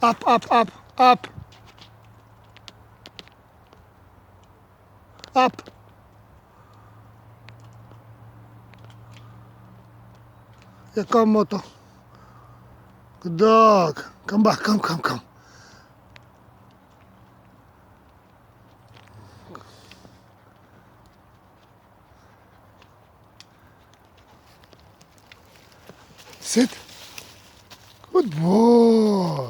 Up, up, up, up. Up. Yakamoto. Good dog. Come back, come, come, come. Sit. Good boy.